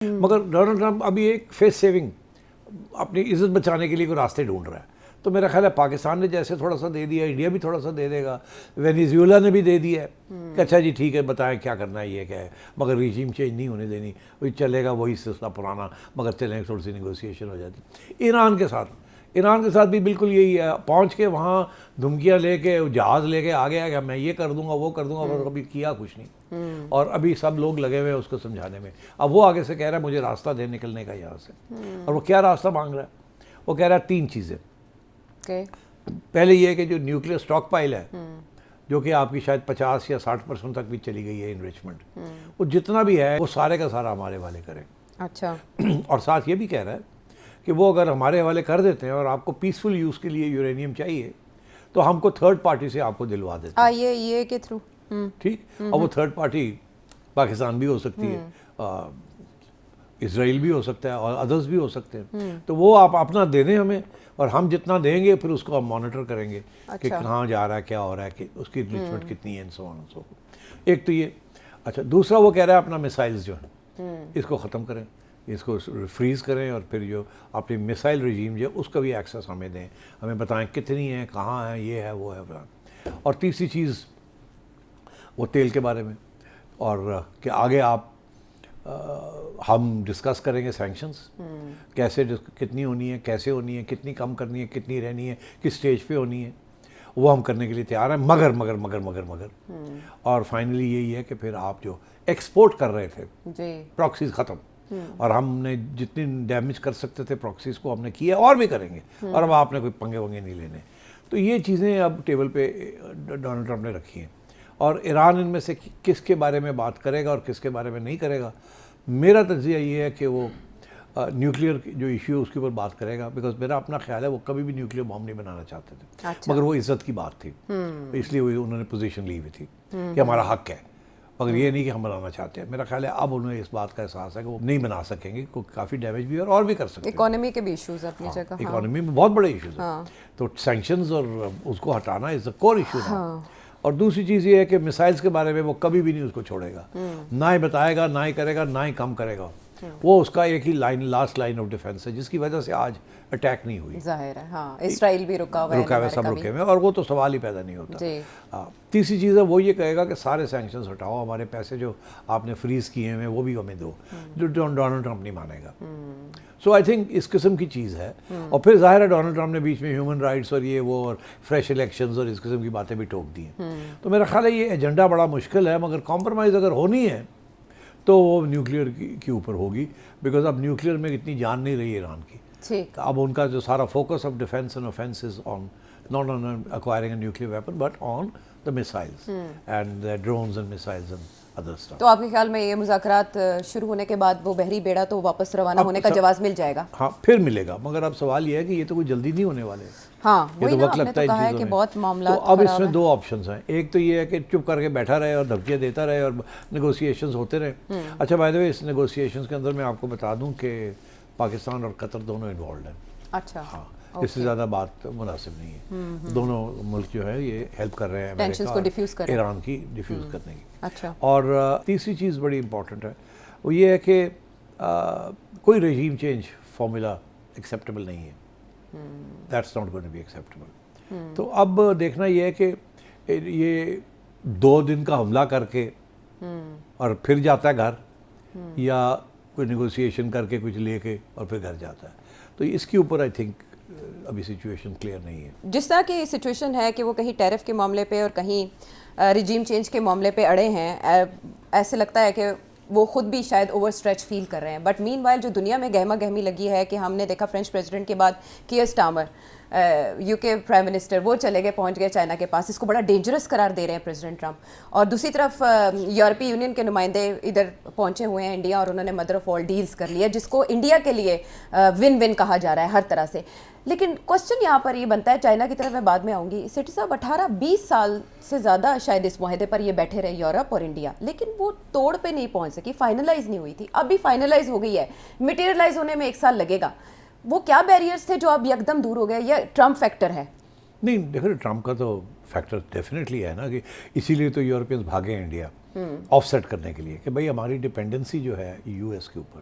مگر Donald Trump ابھی ایک فیس سیونگ اپنی عزت بچانے کے لیے کوئی راستے ڈھونڈ رہا ہے. تو میرا خیال ہے پاکستان نے جیسے تھوڑا سا دے دیا, انڈیا بھی تھوڑا سا دے دے گا, وینیزویلا نے بھی دے دیا ہے کہ اچھا جی ٹھیک ہے بتائیں کیا کرنا ہے, یہ کیا ہے, مگر ریجیم چینج نہیں ہونے دینی, وہی چلے گا وہی سلسلہ پرانا, مگر چلیں تھوڑی سی نیگوسیشن ہو جاتی. ایران کے ساتھ بھی بالکل یہی ہے, پہنچ کے وہاں دھمکیاں لے کے جہاز لے کے آ گیا کہ میں یہ کر دوں گا وہ کر دوں گا, اور ابھی کیا کچھ نہیں, اور ابھی سب لوگ لگے ہوئے ہیں اس کو سمجھانے میں. اب وہ آگے سے کہہ رہا ہے مجھے راستہ دے نکلنے کا یہاں سے, اور وہ کیا راستہ مانگ رہا ہے, وہ کہہ رہا ہے 3 چیزیں. پہلے یہ ہے کہ جو نیوکلیئر سٹاک پائل ہے جو کہ آپ کی شاید 50 یا 60% تک بھی چلی گئی ہے انریچمنٹ, وہ جتنا بھی ہے وہ سارے کا سارا ہمارے حوالے کریں. اچھا. اور ساتھ یہ بھی کہہ رہا ہے کہ وہ اگر ہمارے حوالے کر دیتے ہیں اور آپ کو پیسفل یوز کے لیے یورینیم چاہیے تو ہم کو تھرڈ پارٹی سے آپ کو دلوا دیتے ہیں. یہ کے تھرو ٹھیک, اور وہ تھرڈ پارٹی پاکستان بھی ہو سکتی ہے, اسرائیل بھی ہو سکتا ہے, اور ادرس بھی ہو سکتے ہیں. تو وہ آپ اپنا دے دیں ہمیں, اور ہم جتنا دیں گے پھر اس کو ہم مانیٹر کریں گے کہ کہاں جا رہا ہے, کیا ہو رہا ہے, کہ اس کی انریچمنٹ کتنی ہے, سو آن سو. ایک تو یہ. اچھا, دوسرا وہ کہہ رہا ہے اپنا میسائلز جو ہیں اس کو ختم کریں, اس کو فریز کریں, اور پھر جو اپنی میسائل رجیم جو ہے اس کا بھی ایکسیس ہمیں دیں, ہمیں بتائیں کتنی ہیں, کہاں ہیں, یہ ہے وہ ہے. اور تیسری چیز وہ تیل کے بارے میں, اور کہ آگے آپ ہم ڈسکس کریں گے سینکشنز کیسے کتنی ہونی ہے, کیسے ہونی ہے, کتنی کم کرنی ہے, کتنی رہنی ہے, کس سٹیج پہ ہونی ہے, وہ ہم کرنے کے لیے تیار ہیں. مگر مگر مگر مگر مگر اور فائنلی یہی ہے کہ پھر آپ جو ایکسپورٹ کر رہے تھے پراکسیز ختم, اور ہم نے جتنی ڈیمیج کر سکتے تھے پراکسیز کو ہم نے کیا, اور بھی کریں گے, اور اب آپ نے کوئی پنگے ونگے نہیں لینے. تو یہ چیزیں اب ٹیبل پہ ڈونلڈ ٹرمپ نے رکھی ہیں, اور ایران ان میں سے کس کے بارے میں بات کرے گا اور کس کے بارے میں نہیں کرے گا. میرا تجزیہ یہ ہے کہ وہ نیوکلیئر جو ایشو ہے اس کے اوپر بات کرے گا, بیکاز میرا اپنا خیال ہے وہ کبھی بھی نیوکلیئر بام نہیں بنانا چاہتے تھے, مگر وہ عزت کی بات تھی, اس لیے انہوں نے پوزیشن لی ہوئی تھی کہ ہمارا حق ہے, مگر یہ نہیں کہ ہم بنانا چاہتے ہیں. میرا خیال ہے اب انہیں اس بات کا احساس ہے کہ وہ نہیں بنا سکیں گے, کافی ڈیمیج بھی اور بھی کر سکتے ہیں. اکانومی کے بھی ایشوز اپنی جگہ, اکانومی میں بہت بڑے ایشوز ہیں, تو سینکشنز اور اس کو ہٹانا از اے کور ایشو ہے. اور دوسری چیز یہ ہے کہ میسائلز کے بارے میں وہ کبھی بھی نہیں اس کو چھوڑے گا, نہ ہی بتائے گا, نہ ہی کرے گا, نہ ہی کم کرے گا. وہ اس کا ایک ہی لاسٹ لائن آف ڈیفینس ہے, جس کی وجہ سے آج اٹیک نہیں ہوئی. ظاہر ہے, ہاں, اسرائیل بھی رکا ہوا ہے, سب رکے ہوئے, اور وہ تو سوال ہی پیدا نہیں ہوتا. تیسری چیز ہے وہ یہ کہے گا کہ سارے سینکشنز ہٹاؤ, ہمارے پیسے جو آپ نے فریز کیے ہیں وہ بھی ہمیں دو, جو ڈونلڈ ٹرمپ نہیں مانے گا. سو آئی تھنک اس قسم کی چیز ہے. اور پھر ظاہر ہے ڈونلڈ ٹرمپ نے بیچ میں ہیومن رائٹس اور یہ وہ اور فریش الیکشنز اور اس قسم کی باتیں بھی ٹوک دی ہیں. تو میرا خیال ہے یہ ایجنڈا بڑا مشکل ہے, مگر کمپرومائز اگر ہونی ہے تو وہ نیوکلیئر کے اوپر ہوگی, بیکاز اب نیوکلیئر میں اتنی جان نہیں رہی ایران کی. اب ان کا جو سارا focus of defence and offence is on not on acquiring a nuclear weapon but on the missiles and drones and missiles and other stuff. تو آپ کے خیال میں یہ مذاکرات شروع ہونے کے بعد وہ بحری بیڑا تو واپس روانہ ہونے کا جواز مل جائے گا؟ ہاں, پھر ملے گا, مگر اب سوال یہ ہے کہ یہ تو کوئی جلدی نہیں ہونے والے. ہاں, یہ تو وقت لگتا ہے ان چیزوں میں. بہت معاملات. تو اب اس میں 2 آپشنز ہیں. ایک تو یہ ہے کہ چپ کر کے بیٹھا رہے اور دھمکیاں دیتا رہے اور نیگوسیشنز ہوتے رہے. اچھا, by the way us negotiations کے اندر میں آپ کو بتا دوں کہ پاکستان اور قطر دونوں انوالوڈ ہیں. اچھا. ہاں, اس سے زیادہ بات مناسب نہیں ہے. دونوں ملک جو ہے یہ ہیلپ کر رہے ہیں ٹینشنز کو ڈیفیوز کر رہے ہیں, ایران کی ڈیفیوز کرنے کی. اچھا. اور تیسری چیز بڑی امپورٹنٹ ہے, وہ یہ ہے کہ کوئی رجیم چینج فارمولا ایکسیپٹیبل نہیں ہے. That's not going to be acceptable. تو اب دیکھنا یہ ہے کہ یہ 2 دن کا حملہ کر کے اور پھر جاتا ہے گھر, یا کوئی نیگوسیشن کر کے کچھ لے کے اور پھر گھر جاتا ہے. تو اس کے اوپر آئی تھنک ابھی سچویشن کلیئر نہیں ہے. جس طرح کی سچویشن ہے کہ وہ کہیں ٹیرف کے معاملے پہ اور کہیں ریجیم چینج کے معاملے پہ اڑے ہیں, ایسے لگتا ہے کہ وہ خود بھی شاید اوور اسٹریچ فیل کر رہے ہیں. بٹ مین وائل جو دنیا میں گہما گہمی لگی ہے کہ ہم نے دیکھا فرینچ پریزیڈنٹ کے بعد کیئر سٹارمر یو کے پرائم منسٹر, وہ چلے گئے, پہنچ گئے چائنا کے پاس. اس کو بڑا ڈینجرس قرار دے رہے ہیں پریزیڈنٹ ٹرمپ. اور دوسری طرف یورپی یونین کے نمائندے ادھر پہنچے ہوئے ہیں انڈیا, اور انہوں نے مدر آف آل ڈیلز کر لیا, جس کو انڈیا کے لیے ون ون کہا جا رہا ہے ہر طرح سے. لیکن کوشچن یہاں پر یہ بنتا ہے, چائنا کی طرف میں بعد میں آؤں گی, سٹی صاحب 18-20 سال سے زیادہ شاید اس معاہدے پر یہ بیٹھے رہے یورپ اور انڈیا, لیکن وہ توڑ پہ نہیں پہنچ سکی, فائنلائز نہیں ہوئی تھی. اب بھی فائنلائز ہو گئی ہے, مٹیریلائز ہونے میں 1 سال لگے گا. وہ کیا بیریئرز تھے جو اب یکدم دور ہو گئے, یا ٹرمپ فیکٹر ہے؟ نہیں, دیکھو ٹرمپ کا تو فیکٹر ڈیفینیٹلی ہے نا, کہ اسی لیے تو یورپینز بھاگے انڈیا آف سیٹ کرنے کے لیے کہ بھائی ہماری ڈپینڈنسی جو ہے یو ایس کے اوپر,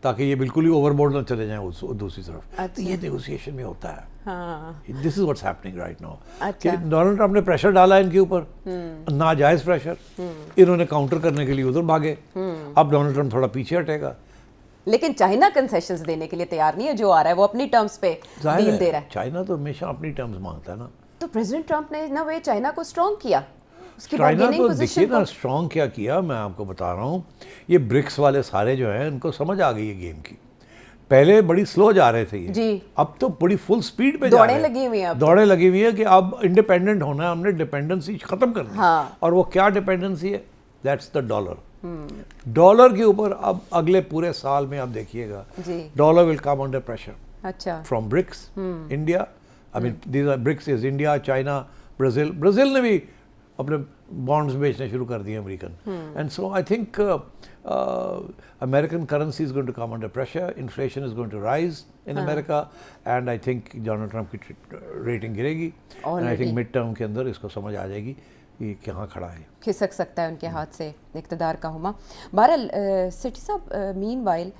تاکہ یہ بالکل ہی اوور بورڈ نہ چلے جائیں دوسری طرف. تو یہ نیگوسیشن میں ہوتا ہے. ہاں this is what's happening right now. کہ ڈونلڈ ٹرمپ نے پریشر ڈالا ان کے اوپر, ناجائز پریشر, انہوں نے کاؤنٹر کرنے کے لیے ادھر بھاگے. اب ڈونلڈ ٹرمپ تھوڑا پیچھے ہٹے گا. لیکن چائنا کنسیشنز دینے کے لیے تیار نہیں ہے, جو آ رہا ہے وہ اپنی ٹرمز پہ ڈیل دے رہا ہے. چائنا تو ہمیشہ اپنی ٹرمز مانگتا ہے نا. تو پریزیڈنٹ ٹرمپ نے نہ وہ چائنا کو اسٹرانگ کیا, اس کی چائنا بارگیننگ تو دیکھیے پوزیشن نا کو. اسٹرانگ کیا کیا, میں آپ کو بتا رہا ہوں. یہ برکس والے سارے جو ہیں ان کو سمجھ آ گئی ہے گیم کی. پہلے بڑی سلو جا رہے تھے یہ, جی اب تو بڑی فل سپیڈ پہ جا رہے ہیں. دوڑیں لگی ہوئی ہیں, دوڑیں لگی ہوئی ہیں کہ اب انڈیپینڈنٹ ہونا ہے, ہم نے ڈیپینڈنسی ختم کرنی ہے. ہاں. اور وہ کیا ڈیپینڈنسی ہے؟ That's the dollar. ڈالر کے اوپر اب اگلے پورے سال میں آپ دیکھیے گا جی dollar will come under pressure اچھا from BRICS. India, I mean these are BRICS is India, China, Brazil. Brazil نے بھی اپنے بانڈز بیچنے شروع کر دیے American. And so I think American currency is going to come under pressure, inflation is going to rise in America, and I think Donald Trump کی rating گرے گی. and I think mid term کے اندر اس کو سمجھ آ جائے گی کہ کہاں کھڑا ہے. کھسک سکتا ہے ان کے ہاتھ سے اقتدار کا ہما. بہرحال سٹی صاحب, مین وائل